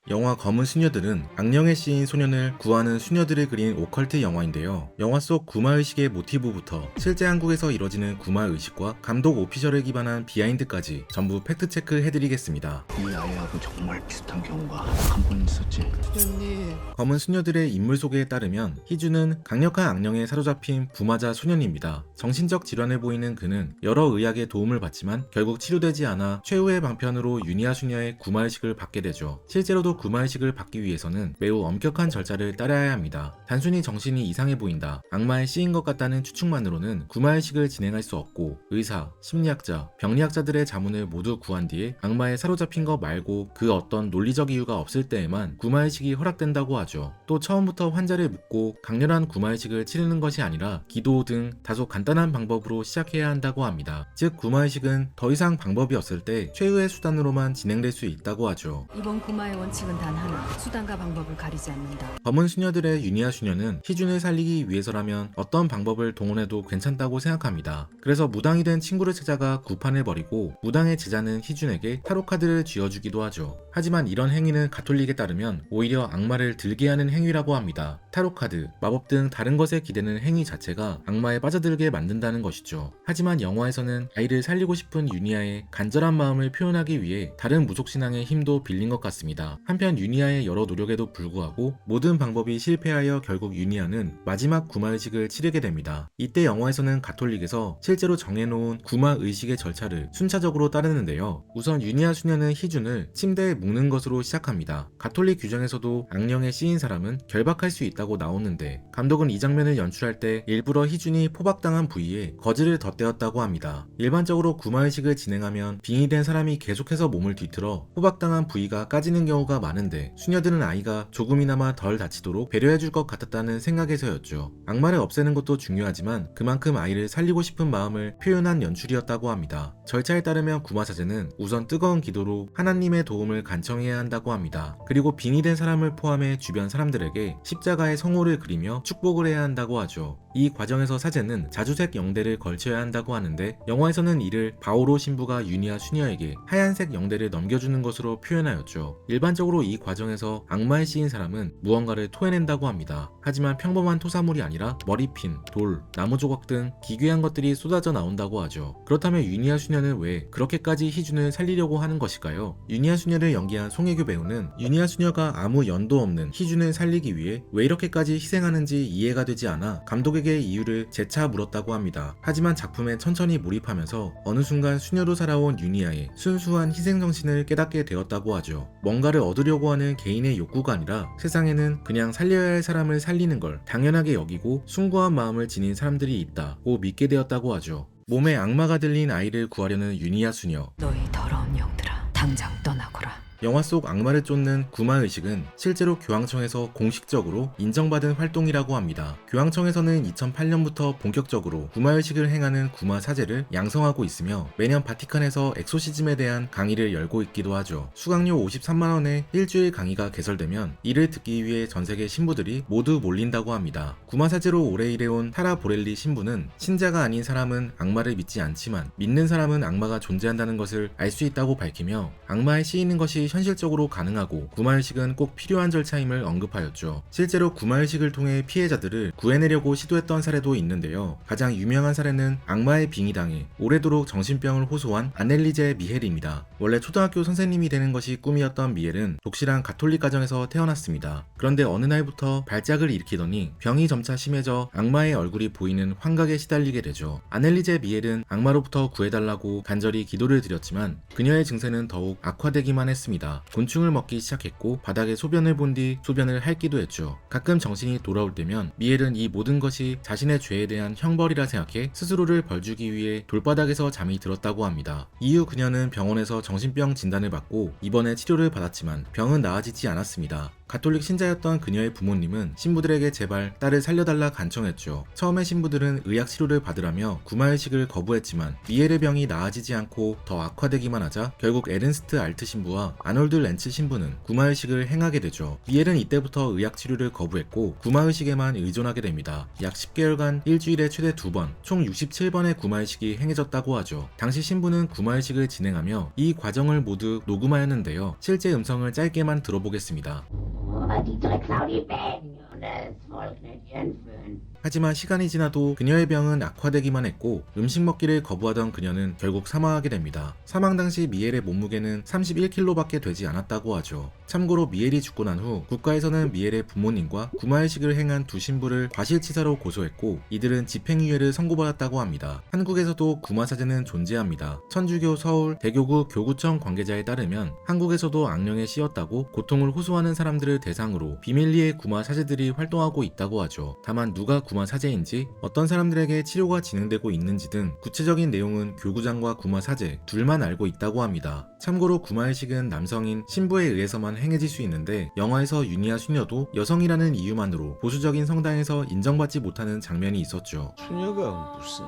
영화 검은 수녀들은 악령에 씌인 소년을 구하는 수녀들을 그린 오컬트 영화인데요. 영화 속 구마의식의 모티브부터 실제 한국에서 이뤄지는 구마의식과 감독 오피셜에 기반한 비하인드까지 전부 팩트체크 해드리겠습니다. 이 아이하고 정말 비슷한 경우가 한 번 있었지. 수녀님, 검은 수녀들의 인물 소개에 따르면 희주는 강력한 악령에 사로잡힌 부마자 소년입니다. 정신적 질환을 보이는 그는 여러 의학의 도움을 받지만 결국 치료되지 않아 최후의 방편으로 유니아 수녀의 구마의식을 받게 되죠. 실제로도 구마의식을 받기 위해서는 매우 엄격한 절차를 따라야 합니다. 단순히 정신이 이상해 보인다, 악마에 씌인 것 같다는 추측만으로는 구마의식을 진행할 수 없고 의사, 심리학자, 병리학자들의 자문을 모두 구한 뒤에 악마에 사로잡힌 것 말고 그 어떤 논리적 이유가 없을 때에만 구마의식이 허락된다고 하죠. 또 처음부터 환자를 묶고 강렬한 구마의식을 치르는 것이 아니라 기도 등 다소 간단한 방법으로 시작해야 한다고 합니다. 즉 구마의식은 더 이상 방법이 없을 때 최후의 수단으로만 진행될 수 있다고 하죠. 이번 구마의 원칙은 단 하나, 수단과 방법을 가리지 않는다. 검은 수녀들의 유니아 수녀는 희준을 살리기 위해서라면 어떤 방법을 동원해도 괜찮다고 생각합니다. 그래서 무당이 된 친구를 찾아가 구판을 벌이고 무당의 제자는 희준에게 타로 카드를 쥐어주기도 하죠. 하지만 이런 행위는 가톨릭에 따르면 오히려 악마를 들게 하는 행위라고 합니다. 타로 카드, 마법 등 다른 것에 기대는 행위 자체가 악마에 빠져들게 만든다는 것이죠. 하지만 영화에서는 아이를 살리고 싶은 유니아의 간절한 마음을 표현하기 위해 다른 무속신앙의 힘도 빌린 것 같습니다. 한편 유니아의 여러 노력에도 불구하고 모든 방법이 실패하여 결국 유니아는 마지막 구마의식을 치르게 됩니다. 이때 영화에서는 가톨릭에서 실제로 정해놓은 구마의식의 절차를 순차적으로 따르는데요. 우선 유니아 수녀는 희준을 침대에 묶는 것으로 시작합니다. 가톨릭 규정에서도 악령에 씌인 사람은 결박할 수 있다고 나오는데 감독은 이 장면을 연출할 때 일부러 희준이 포박당한 부위에 거즈를 덧대었다고 합니다. 일반적으로 구마의식을 진행하면 빙의된 사람이 계속해서 몸을 뒤틀어 포박당한 부위가 까지는 경우가 많은데 수녀들은 아이가 조금이나마 덜 다치도록 배려해줄 것 같았다는 생각에서였죠. 악마를 없애는 것도 중요하지만 그만큼 아이를 살리고 싶은 마음을 표현한 연출이었다고 합니다. 절차에 따르면 구마사제는 우선 뜨거운 기도로 하나님의 도움을 간청해야 한다고 합니다. 그리고 빙의된 사람을 포함해 주변 사람들에게 십자가의 성호를 그리며 축복을 해야 한다고 하죠. 이 과정에서 사제는 자주색 영대를 걸쳐야 한다고 하는데 영화에서는 이를 바오로 신부가 유니아 수녀에게 하얀색 영대를 넘겨주는 것으로 표현하였죠. 일반적으로 이 과정에서 악마에 씌인 사람은 무언가를 토해낸다고 합니다. 하지만 평범한 토사물이 아니라 머리핀, 돌, 나무 조각 등 기괴한 것들이 쏟아져 나온다고 하죠. 그렇다면 유니아 수녀는 왜 그렇게까지 희준을 살리려고 하는 것일까요? 유니아 수녀를 연기한 송혜교 배우는 유니아 수녀가 아무 연도 없는 희준을 살리기 위해 왜 이렇게까지 희생하는지 이해가 되지 않아 감독에게 이유를 재차 물었다고 합니다. 하지만 작품에 천천히 몰입하면서 어느 순간 수녀로 살아온 유니아의 순수한 희생정신을 깨닫게 되었다고 하죠. 뭔가를 얻으려고 하는 개인의 욕구가 아니라 세상에는 그냥 살려야 할 사람을 살리는 걸 당연하게 여기고 숭고한 마음을 지닌 사람들이 있다고 믿게 되었다고 하죠. 몸에 악마가 들린 아이를 구하려는 유니아 수녀. 너희 더러운 영들아, 당장 떠나거라. 영화 속 악마를 쫓는 구마의식은 실제로 교황청에서 공식적으로 인정받은 활동이라고 합니다. 교황청에서는 2008년부터 본격적으로 구마의식을 행하는 구마사제를 양성하고 있으며 매년 바티칸에서 엑소시즘에 대한 강의를 열고 있기도 하죠. 수강료 53만원에 일주일 강의가 개설되면 이를 듣기 위해 전세계 신부들이 모두 몰린다고 합니다. 구마사제로 오래 일해온 타라 보렐리 신부는 신자가 아닌 사람은 악마를 믿지 않지만 믿는 사람은 악마가 존재한다는 것을 알 수 있다고 밝히며 악마에 씌이는 것이 현실적으로 가능하고 구마의식은 꼭 필요한 절차임을 언급하였죠. 실제로 구마의식을 통해 피해자들을 구해내려고 시도했던 사례도 있는데요. 가장 유명한 사례는 악마의 빙의당해 오래도록 정신병을 호소한 아넬리제 미헬입니다. 원래 초등학교 선생님이 되는 것이 꿈이었던 미헬은 독실한 가톨릭 가정에서 태어났습니다. 그런데 어느 날부터 발작을 일으키더니 병이 점차 심해져 악마의 얼굴이 보이는 환각에 시달리게 되죠. 아넬리제 미헬은 악마로부터 구해달라고 간절히 기도를 드렸지만 그녀의 증세는 더욱 악화되기만 했습니다. 곤충을 먹기 시작했고 바닥에 소변을 본 뒤 소변을 핥기도 했죠. 가끔 정신이 돌아올 때면 미엘은 이 모든 것이 자신의 죄에 대한 형벌이라 생각해 스스로를 벌주기 위해 돌바닥에서 잠이 들었다고 합니다. 이후 그녀는 병원에서 정신병 진단을 받고 입원해 치료를 받았지만 병은 나아지지 않았습니다. 가톨릭 신자였던 그녀의 부모님은 신부들에게 제발 딸을 살려달라 간청했죠. 처음에 신부들은 의학 치료를 받으라며 구마의식을 거부했지만 미엘의 병이 나아지지 않고 더 악화되기만 하자 결국 에른스트 알트 신부와 아놀드 렌츠 신부는 구마의식을 행하게 되죠. 미엘은 이때부터 의학 치료를 거부했고 구마의식에만 의존하게 됩니다. 약 10개월간 일주일에 최대 2번, 총 67번의 구마의식이 행해졌다고 하죠. 당시 신부는 구마의식을 진행하며 이 과정을 모두 녹음하였는데요. 실제 음성을 짧게만 들어보겠습니다. 하지만 시간이 지나도 그녀의 병은 악화되기만 했고 음식 먹기를 거부하던 그녀는 결국 사망하게 됩니다. 사망 당시 미엘의 몸무게는 31kg밖에 되지 않았다고 하죠. 참고로 미엘이 죽고 난 후 국가에서는 미엘의 부모님과 구마의식을 행한 두 신부를 과실치사로 고소했고 이들은 집행유예를 선고받았다고 합니다. 한국에서도 구마사제는 존재합니다. 천주교 서울 대교구 교구청 관계자에 따르면 한국에서도 악령에 씌었다고 고통을 호소하는 사람들을 대상으로 비밀리에 구마사제들이 활동하고 있다고 하죠. 다만 누가 구마사제인지 어떤 사람들에게 치료가 진행되고 있는지 등 구체적인 내용은 교구장과 구마사제 둘만 알고 있다고 합니다. 참고로 구마의식은 남성인 신부에 의해서만 행해질 수 있는데 영화에서 유니아 수녀도 여성이라는 이유만으로 보수적인 성당에서 인정받지 못하는 장면이 있었죠. 수녀가 무슨...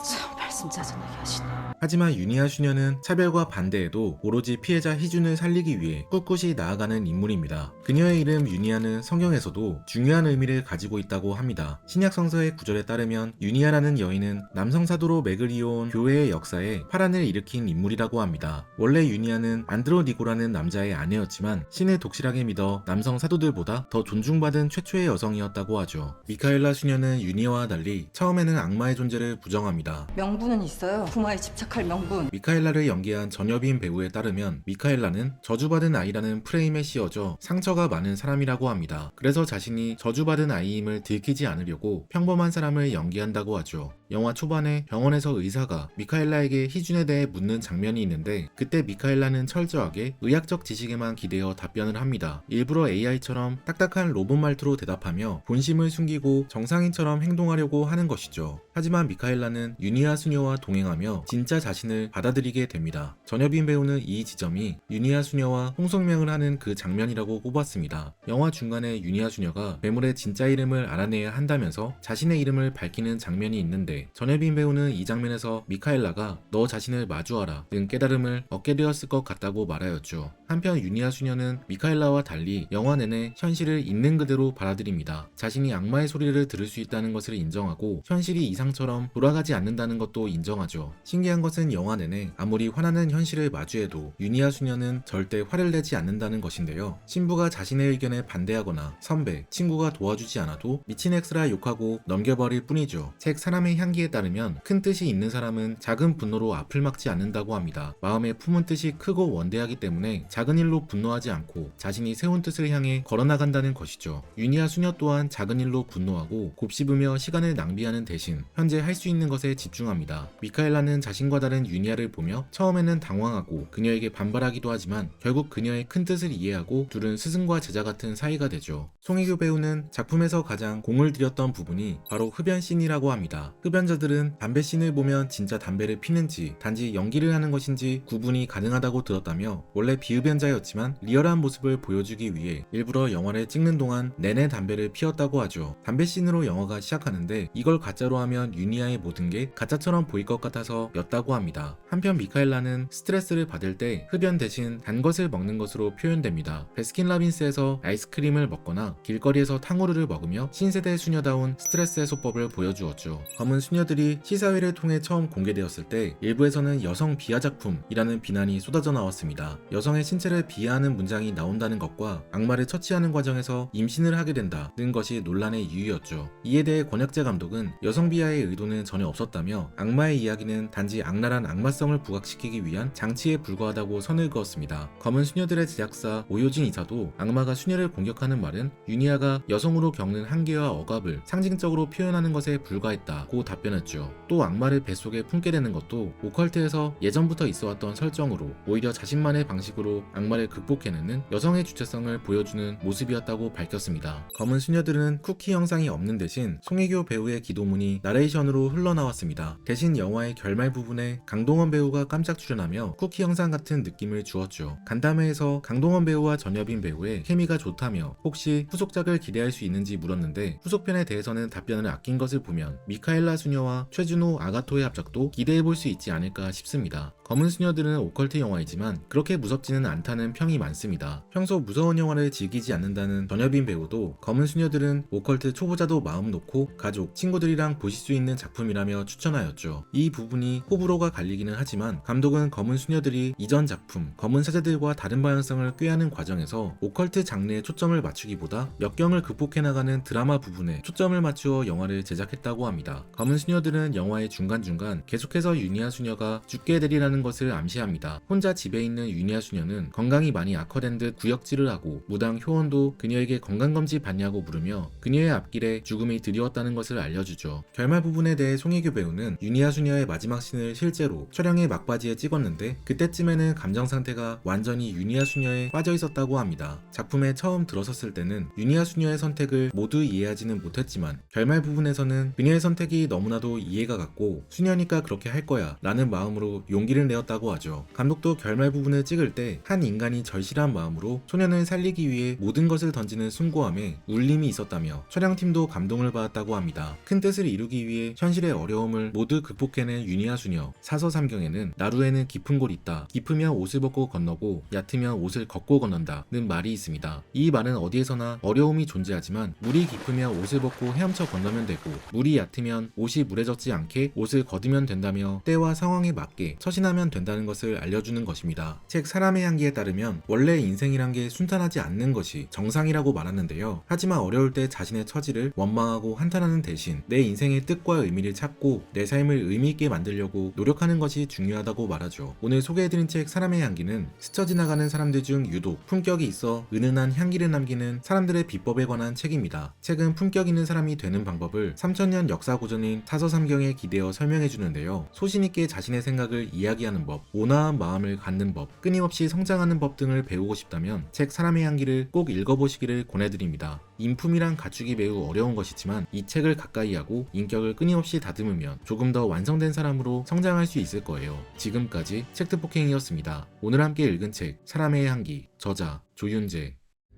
참 말씀 짜증나게 하시네. 하지만 유니아 수녀는 차별과 반대에도 오로지 피해자 희준을 살리기 위해 꿋꿋이 나아가는 인물입니다. 그녀의 이름 유니아는 성경에서도 중요한 의미를 가지고 있다고 합니다. 신약성서의 구절에 따르면 유니아라는 여인은 남성 사도로 맥을 이어온 교회의 역사에 파란을 일으킨 인물이라고 합니다. 원래 유니아는 안드로니고라는 남자의 아내였지만 신을 독실하게 믿어 남성 사도들보다 더 존중받은 최초의 여성이었다고 하죠. 미카엘라 수녀는 유니아와 달리 처음에는 악마의 존재를 부정합니다. 명분은 있어요. 구마에 집착할 명분. 미카엘라를 연기한 전여빈 배우에 따르면 미카엘라는 저주받은 아이라는 프레임에 씌워져 상처가 많은 사람이라고 합니다. 그래서 자신이 저주받은 아이임을 들키지 않으려고 평범한 사람을 연기한다고 하죠. 영화 초반에 병원에서 의사가 미카엘라에게 희준에 대해 묻는 장면이 있는데 그때 미카엘라는 철저하게 의학적 지식에만 기대어 답변을 합니다. 일부러 AI처럼 딱딱한 로봇 말투로 대답하며 본심을 숨기고 정상인처럼 행동하려고 하는 것이죠. 하지만 미카엘라는 유니아 수녀와 동행하며 진짜 자신을 받아들이게 됩니다. 전여빈 배우는 이 지점이 유니아 수녀와 홍성명을 하는 그 장면이라고 꼽았습니다. 영화 중간에 유니아 수녀가 괴물의 진짜 이름을 알아내야 한다면서 자신의 이름을 밝히는 장면이 있는데 전여빈 배우는 이 장면에서 미카엘라가 너 자신을 마주하라 등 깨달음을 얻게 되었을 것 같다고 말하였죠. 한편 유니아 수녀는 미카엘라와 달리 영화 내내 현실을 있는 그대로 받아들입니다. 자신이 악마의 소리를 들을 수 있다는 것을 인정하고 현실이 이상처럼 돌아가지 않는다는 것도 인정하죠. 신기한 것은 영화 내내 아무리 화나는 현실을 마주해도 유니아 수녀는 절대 화를 내지 않는다는 것인데요. 신부가 자신의 의견에 반대하거나 선배, 친구가 도와주지 않아도 미친 엑스라 욕하고 넘겨버릴 뿐이죠. 책 사람의 향기에 따르면 큰 뜻이 있는 사람은 작은 분노로 앞을 막지 않는다고 합니다. 마음에 품은 뜻이 크고 원대하기 때문에 작은 일로 분노하지 않고 자신이 세운 뜻을 향해 걸어나간다는 것이죠. 유니아 수녀 또한 작은 일로 분노하고 곱씹으며 시간을 낭비하는 대신 현재 할 수 있는 것에 집중합니다. 미카엘라는 자신과 다른 유니아를 보며 처음에는 당황하고 그녀에게 반발하기도 하지만 결국 그녀의 큰 뜻을 이해하고 둘은 스승과 제자 같은 사이가 되죠. 송혜교 배우는 작품에서 가장 공을 들였던 부분이 바로 흡연 씬이라고 합니다. 흡연자들은 담배 씬을 보면 진짜 담배를 피는지 단지 연기를 하는 것인지 구분이 가능하다고 들었다며 원래 비흡연자였지만 리얼한 모습을 보여주기 위해 일부러 영화를 찍는 동안 내내 담배를 피웠다고 하죠. 담배 씬으로 영화가 시작하는데 이걸 가짜로 하면 유니아의 모든 게 가짜처럼 보일 것 같아서 였다고 합니다. 한편 미카엘라는 스트레스를 받을 때 흡연 대신 단 것을 먹는 것으로 표현됩니다. 베스킨라빈스에서 아이스크림을 먹거나 길거리에서 탕후루를 먹으며 신세대 수녀다운 스트레스 해소법을 보여주었죠. 검은 수녀들이 시사회를 통해 처음 공개되었을 때 일부에서는 여성 비하 작품이라는 비난이 쏟아져 나왔습니다. 여성의 신체를 비하하는 문장이 나온다는 것과 악마를 처치하는 과정에서 임신을 하게 된다는 것이 논란의 이유였죠. 이에 대해 권혁재 감독은 여성 비하의 의도는 전혀 없었다며 악마의 이야기는 단지 악랄한 악마성을 부각시키기 위한 장치에 불과하다고 선을 그었습니다. 검은 수녀들의 제작사 오효진 이사도 악마가 수녀를 공격하는 말은 유니아가 여성으로 겪는 한계와 억압을 상징적으로 표현하는 것에 불과했다고 답변했죠. 또 악마를 뱃속에 품게 되는 것도 오컬트에서 예전부터 있어왔던 설정으로 오히려 자신만의 방식으로 악마를 극복해내는 여성의 주체성을 보여주는 모습이었다고 밝혔습니다. 검은 수녀들은 쿠키 영상이 없는 대신 송혜교 배우의 기도문이 나레이션으로 흘러나왔습니다. 대신 대신 영화의 결말 부분에 강동원 배우가 깜짝 출연하며 쿠키 영상 같은 느낌을 주었죠. 간담회에서 강동원 배우와 전여빈 배우의 케미가 좋다며 혹시 후속작을 기대할 수 있는지 물었는데 후속편에 대해서는 답변을 아낀 것을 보면 미카엘라 수녀와 최준호 아가토의 합작도 기대해볼 수 있지 않을까 싶습니다. 검은 수녀들은 오컬트 영화이지만 그렇게 무섭지는 않다는 평이 많습니다. 평소 무서운 영화를 즐기지 않는다는 전여빈 배우도 검은 수녀들은 오컬트 초보자도 마음 놓고 가족, 친구들이랑 보실 수 있는 작품이라며 추천하였죠. 이 부분이 호불호가 갈리기는 하지만 감독은 검은 수녀들이 이전 작품 검은 사제들과 다른 방향성을 꾀하는 과정에서 오컬트 장르에 초점을 맞추기보다 역경을 극복해 나가는 드라마 부분에 초점을 맞추어 영화를 제작했다고 합니다. 검은 수녀들은 영화의 중간중간 계속해서 유니아 수녀가 죽게 되리라는 것을 암시합니다. 혼자 집에 있는 유니아 수녀는 건강이 많이 악화된 듯 구역질을 하고 무당 효원도 그녀에게 건강검진 받냐고 물으며 그녀의 앞길에 죽음이 드리웠다는 것을 알려주죠. 결말 부분에 대해 송혜교 배우는 유니아 수녀의 마지막 씬을 실제로 촬영의 막바지에 찍었는데 그때쯤에는 감정 상태가 완전히 유니아 수녀에 빠져 있었다고 합니다. 작품에 처음 들어섰을 때는 유니아 수녀의 선택을 모두 이해하지는 못했지만 결말 부분에서는 그녀의 선택이 너무나도 이해가 갔고 수녀니까 그렇게 할 거야 라는 마음으로 용기를 내었다고 하죠. 감독도 결말 부분을 찍을 때 한 인간이 절실한 마음으로 소년을 살리기 위해 모든 것을 던지는 숭고함에 울림이 있었다며 촬영팀도 감동을 받았다고 합니다. 큰 뜻을 이루기 위해 현실의 어려움을 모두 극복해낸 유니아 수녀. 사서삼경에는 나루에는 깊은 곳 있다. 깊으면 옷을 벗고 건너고 얕으면 옷을 걷고 건넌다 는 말이 있습니다. 이 말은 어디에서나 어려움이 존재하지만 물이 깊으면 옷을 벗고 헤엄쳐 건너면 되고 물이 얕으면 옷이 물에 젖지 않게 옷을 걷으면 된다며 때와 상황에 맞게 처신하면 된다는 것을 알려주는 것입니다. 책 사람의 향기에 따르면 원래 인생이란 게 순탄하지 않는 것이 정상이라고 말하는데요. 하지만 어려울 때 자신의 처지를 원망하고 한탄하는 대신 내 인생의 뜻과 의미를 찾고 내 삶을 의미있게 만들려고 노력하는 것이 중요하다고 말하죠. 오늘 소개해드린 책 사람의 향기는 스쳐 지나가는 사람들 중 유독 품격이 있어 은은한 향기를 남기는 사람들의 비법에 관한 책입니다. 책은 품격 있는 사람이 되는 방법을 3000년 역사 고전인 사서삼경에 기대어 설명해주는데요. 소신있게 자신의 생각을 이야기하는 법, 온화한 마음을 갖는 법, 끊임없이 성장하는 법 등을 배우고 싶다면 책 사람의 향기를 꼭 읽어보시기를 권해드립니다. 인품이란 갖추기 매우 어려운 것이지만 이 책을 가까이 하고 인격을 끊임없이 다듬으면 조금 더 완성된 사람으로 성장할 수 있을 거예요. 지금까지 책트폭행이었습니다. 오늘 함께 읽은 책 사람의 향기, 저자 조윤재.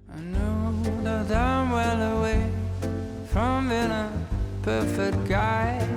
I know that I'm well away from being a perfect guy.